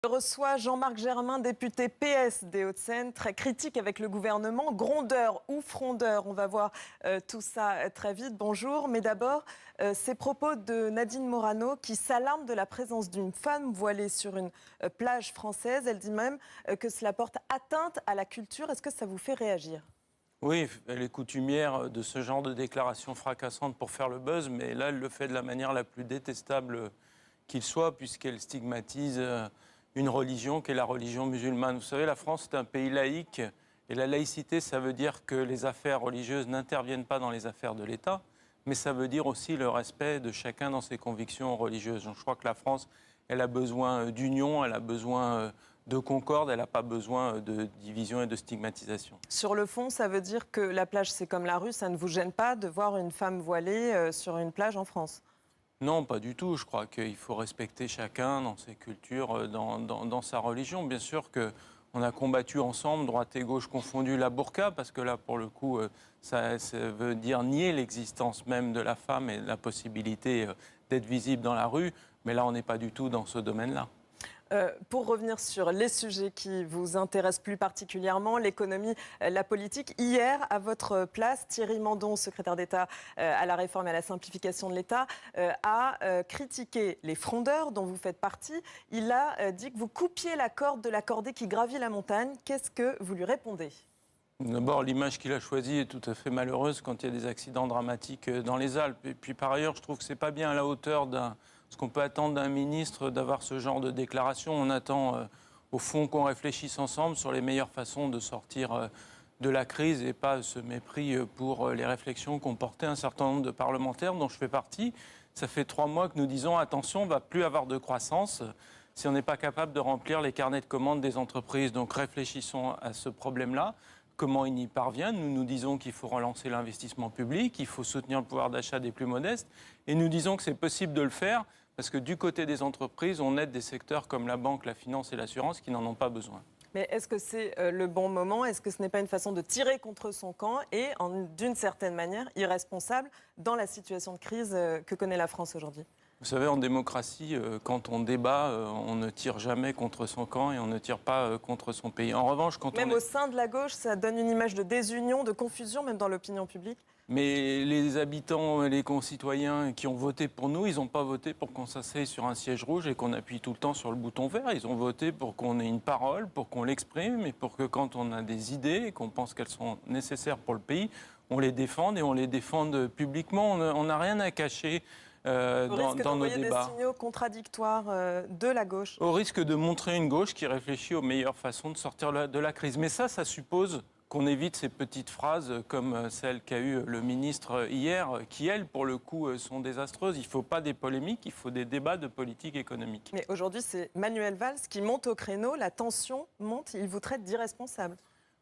Je reçois Jean-Marc Germain, député PS des Hauts-de-Seine, très critique avec le gouvernement, grondeur ou frondeur. On va voir tout ça très vite. Bonjour, mais d'abord, ces propos de Nadine Morano qui s'alarme de la présence d'une femme voilée sur une plage française. Elle dit même que cela porte atteinte à la culture. Est-ce que ça vous fait réagir ? Oui, elle est coutumière de ce genre de déclarations fracassantes pour faire le buzz, mais là, elle le fait de la manière la plus détestable qu'il soit, puisqu'elle stigmatise une religion qui est la religion musulmane. Vous savez, la France est un pays laïque, et la laïcité, ça veut dire que les affaires religieuses n'interviennent pas dans les affaires de l'État, mais ça veut dire aussi le respect de chacun dans ses convictions religieuses. Donc, je crois que la France, elle a besoin d'union, elle a besoin de concorde, elle n'a pas besoin de division et de stigmatisation. Sur le fond, ça veut dire que la plage, c'est comme la rue, ça ne vous gêne pas de voir une femme voilée sur une plage en France ? Non, pas du tout. Je crois qu'il faut respecter chacun dans ses cultures, dans sa religion. Bien sûr qu'on a combattu ensemble, droite et gauche confondues, la burqa, parce que là, pour le coup, ça veut dire nier l'existence même de la femme et la possibilité d'être visible dans la rue. Mais là, on n'est pas du tout dans ce domaine-là. Pour revenir sur les sujets qui vous intéressent plus particulièrement, l'économie, la politique. Hier, à votre place, Thierry Mandon, secrétaire d'État à la réforme et à la simplification de l'État, a critiqué les frondeurs dont vous faites partie. Il a dit que vous coupiez la corde de la cordée qui gravit la montagne. Qu'est-ce que vous lui répondez ? D'abord, l'image qu'il a choisie est tout à fait malheureuse quand il y a des accidents dramatiques dans les Alpes. Et puis par ailleurs, je trouve que ce n'est pas bien à la hauteur ce qu'on peut attendre d'un ministre d'avoir ce genre de déclaration. On attend au fond qu'on réfléchisse ensemble sur les meilleures façons de sortir de la crise et pas ce mépris pour les réflexions qu'ont portées un certain nombre de parlementaires dont je fais partie. Ça fait 3 mois que nous disons attention, on ne va plus avoir de croissance si on n'est pas capable de remplir les carnets de commandes des entreprises. Donc réfléchissons à ce problème-là. Comment il y parvient? Nous nous disons qu'il faut relancer l'investissement public, qu'il faut soutenir le pouvoir d'achat des plus modestes. Et nous disons que c'est possible de le faire parce que du côté des entreprises, on aide des secteurs comme la banque, la finance et l'assurance qui n'en ont pas besoin. Mais est-ce que c'est le bon moment ? Est-ce que ce n'est pas une façon de tirer contre son camp et, d'une certaine manière, irresponsable dans la situation de crise que connaît la France aujourd'hui ? Vous savez, en démocratie, quand on débat, on ne tire jamais contre son camp et on ne tire pas contre son pays. En revanche, quand même au sein de la gauche, ça donne une image de désunion, de confusion, même dans l'opinion publique. Mais les habitants, les concitoyens qui ont voté pour nous, ils n'ont pas voté pour qu'on s'asseye sur un siège rouge et qu'on appuie tout le temps sur le bouton vert. Ils ont voté pour qu'on ait une parole, pour qu'on l'exprime et pour que quand on a des idées et qu'on pense qu'elles sont nécessaires pour le pays, on les défende et on les défende publiquement. On n'a rien à cacher. Dans nos débats. Des signaux contradictoires de la gauche. Au risque de montrer une gauche qui réfléchit aux meilleures façons de sortir de la crise. Mais ça suppose qu'on évite ces petites phrases comme celle qu'a eue le ministre hier, qui, elles, pour le coup, sont désastreuses. Il ne faut pas des polémiques, il faut des débats de politique économique. Mais aujourd'hui, c'est Manuel Valls qui monte au créneau, la tension monte, il vous traite d'irresponsable.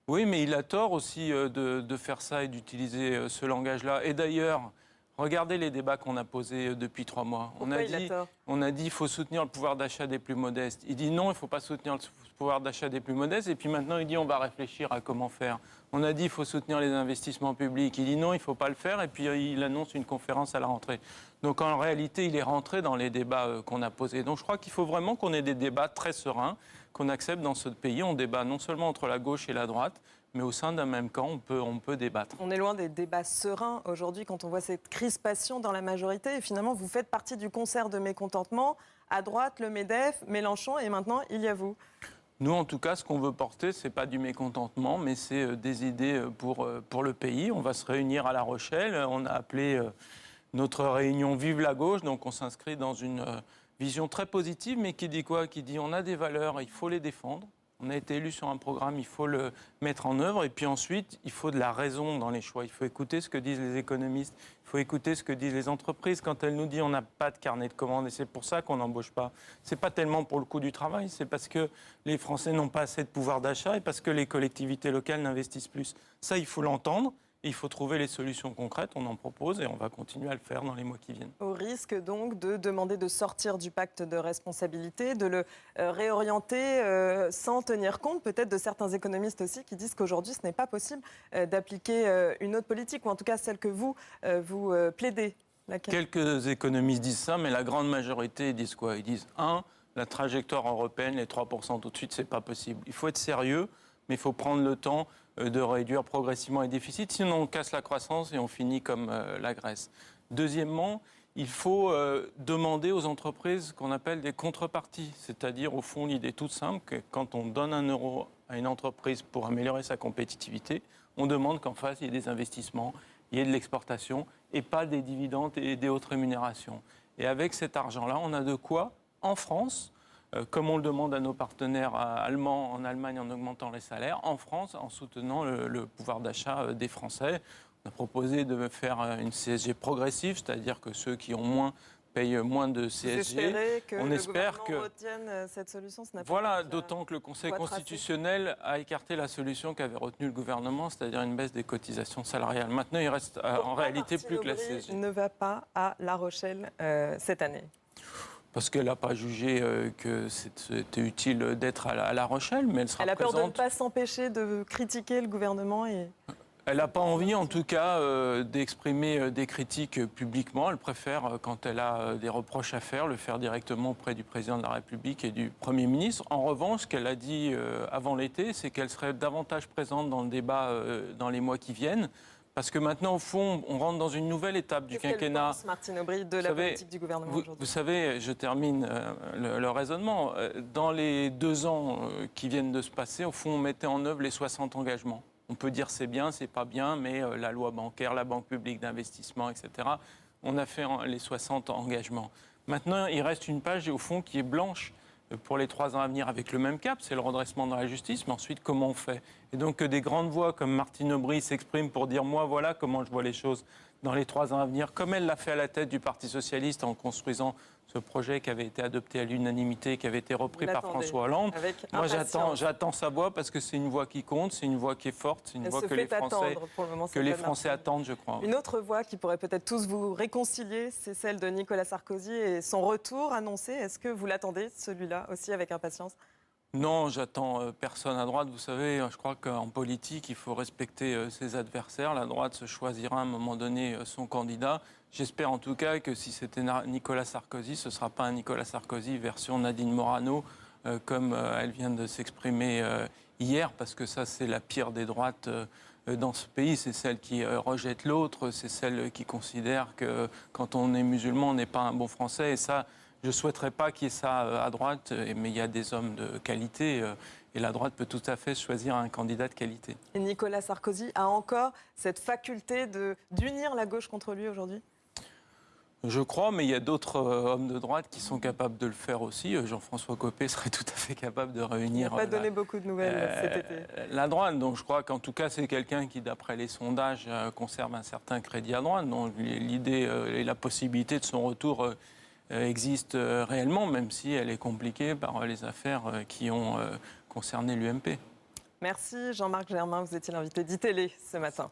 Oui, mais il a tort aussi de faire ça et d'utiliser ce langage-là. Et d'ailleurs, regardez les débats qu'on a posés depuis 3 mois. On a dit qu'il faut soutenir le pouvoir d'achat des plus modestes. Il dit non, il ne faut pas soutenir le pouvoir d'achat des plus modestes. Et puis maintenant, il dit on va réfléchir à comment faire. On a dit qu'il faut soutenir les investissements publics. Il dit non, il ne faut pas le faire. Et puis il annonce une conférence à la rentrée. Donc en réalité, il est rentré dans les débats qu'on a posés. Donc je crois qu'il faut vraiment qu'on ait des débats très sereins, qu'on accepte dans ce pays. On débat non seulement entre la gauche et la droite, mais au sein d'un même camp, on peut débattre. On est loin des débats sereins aujourd'hui quand on voit cette crispation dans la majorité. Et finalement, vous faites partie du concert de mécontentement. À droite, le MEDEF, Mélenchon, et maintenant, il y a vous. Nous, en tout cas, ce qu'on veut porter, ce n'est pas du mécontentement, mais c'est des idées pour le pays. On va se réunir à La Rochelle. On a appelé notre réunion Vive la gauche. Donc, on s'inscrit dans une vision très positive, mais qui dit quoi? Qui dit on a des valeurs, il faut les défendre. On a été élu sur un programme, il faut le mettre en œuvre. Et puis ensuite, il faut de la raison dans les choix. Il faut écouter ce que disent les économistes. Il faut écouter ce que disent les entreprises. Quand elles nous disent on n'a pas de carnet de commandes et c'est pour ça qu'on n'embauche pas. Ce n'est pas tellement pour le coût du travail, c'est parce que les Français n'ont pas assez de pouvoir d'achat et parce que les collectivités locales n'investissent plus. Ça, il faut l'entendre. Il faut trouver les solutions concrètes, on en propose et on va continuer à le faire dans les mois qui viennent. Au risque donc de demander de sortir du pacte de responsabilité, de le réorienter sans tenir compte peut-être de certains économistes aussi qui disent qu'aujourd'hui ce n'est pas possible d'appliquer une autre politique, ou en tout cas celle que vous plaidez. Quelques économistes disent ça, mais la grande majorité disent quoi? Ils disent la trajectoire européenne, les 3% tout de suite, ce n'est pas possible. Il faut être sérieux, mais il faut prendre le temps de réduire progressivement les déficits, sinon on casse la croissance et on finit comme la Grèce. Deuxièmement, il faut demander aux entreprises qu'on appelle des contreparties, c'est-à-dire au fond l'idée toute simple que quand on donne 1 euro à une entreprise pour améliorer sa compétitivité, on demande qu'en face il y ait des investissements, il y ait de l'exportation et pas des dividendes et des hautes rémunérations. Et avec cet argent-là, on a de quoi, en France, comme on le demande à nos partenaires allemands en Allemagne en augmentant les salaires, en France en soutenant le pouvoir d'achat des Français. On a proposé de faire une CSG progressive, c'est-à-dire que ceux qui ont moins payent moins de CSG. On espère que le gouvernement retienne cette solution. Voilà, d'autant que le Conseil constitutionnel a écarté la solution qu'avait retenue le gouvernement, c'est-à-dire une baisse des cotisations salariales. Maintenant, il reste en réalité plus que la CSG. Ne va pas à La Rochelle cette année. Parce qu'elle n'a pas jugé que c'était utile d'être à La Rochelle, mais elle sera présente. Elle a peur de ne pas s'empêcher de critiquer le gouvernement et... Elle n'a pas envie, en tout cas, d'exprimer des critiques publiquement. Elle préfère, quand elle a des reproches à faire, le faire directement auprès du président de la République et du Premier ministre. En revanche, ce qu'elle a dit avant l'été, c'est qu'elle serait davantage présente dans le débat dans les mois qui viennent. Parce que maintenant, au fond, on rentre dans une nouvelle étape du quinquennat. Qu'est-ce qu'elle pense, Martine Aubry, de la politique du gouvernement aujourd'hui ? Vous savez, je termine le raisonnement. Dans les 2 ans qui viennent de se passer, au fond, on mettait en œuvre les 60 engagements. On peut dire c'est bien, c'est pas bien, mais la loi bancaire, la banque publique d'investissement, etc., on a fait les 60 engagements. Maintenant, il reste une page, au fond, qui est blanche pour les 3 ans à venir avec le même cap, c'est le redressement dans la justice, mais ensuite, comment on fait ? Et donc, que des grandes voix comme Martine Aubry s'expriment pour dire « moi, voilà comment je vois les choses dans les 3 ans à venir », comme elle l'a fait à la tête du Parti socialiste en construisant ce projet qui avait été adopté à l'unanimité, qui avait été repris par François Hollande. Moi, j'attends sa voix parce que c'est une voix qui compte, c'est une voix qui est forte, c'est une voix que les Français attendent, je crois. Une autre voix qui pourrait peut-être tous vous réconcilier, c'est celle de Nicolas Sarkozy et son retour annoncé. Est-ce que vous l'attendez, celui-là, aussi avec impatience ? Non, j'attends personne à droite. Vous savez, je crois qu'en politique, il faut respecter ses adversaires. La droite se choisira à un moment donné son candidat. J'espère en tout cas que si c'était Nicolas Sarkozy, ce ne sera pas un Nicolas Sarkozy version Nadine Morano, comme elle vient de s'exprimer hier, parce que ça, c'est la pire des droites dans ce pays. C'est celle qui rejette l'autre, c'est celle qui considère que quand on est musulman, on n'est pas un bon Français. Et ça, je ne souhaiterais pas qu'il y ait ça à droite, mais il y a des hommes de qualité et la droite peut tout à fait choisir un candidat de qualité. Et Nicolas Sarkozy a encore cette faculté d'unir la gauche contre lui aujourd'hui ? Je crois, mais il y a d'autres hommes de droite qui sont capables de le faire aussi. Jean-François Copé serait tout à fait capable de réunir... Il n'a pas donné beaucoup de nouvelles cet été. La droite, donc je crois qu'en tout cas, c'est quelqu'un qui, d'après les sondages, conserve un certain crédit à droite. Donc l'idée et la possibilité de son retour existe réellement, même si elle est compliquée par les affaires qui ont concerné l'UMP. Merci Jean-Marc Germain, vous étiez l'invité d'ITélé ce matin.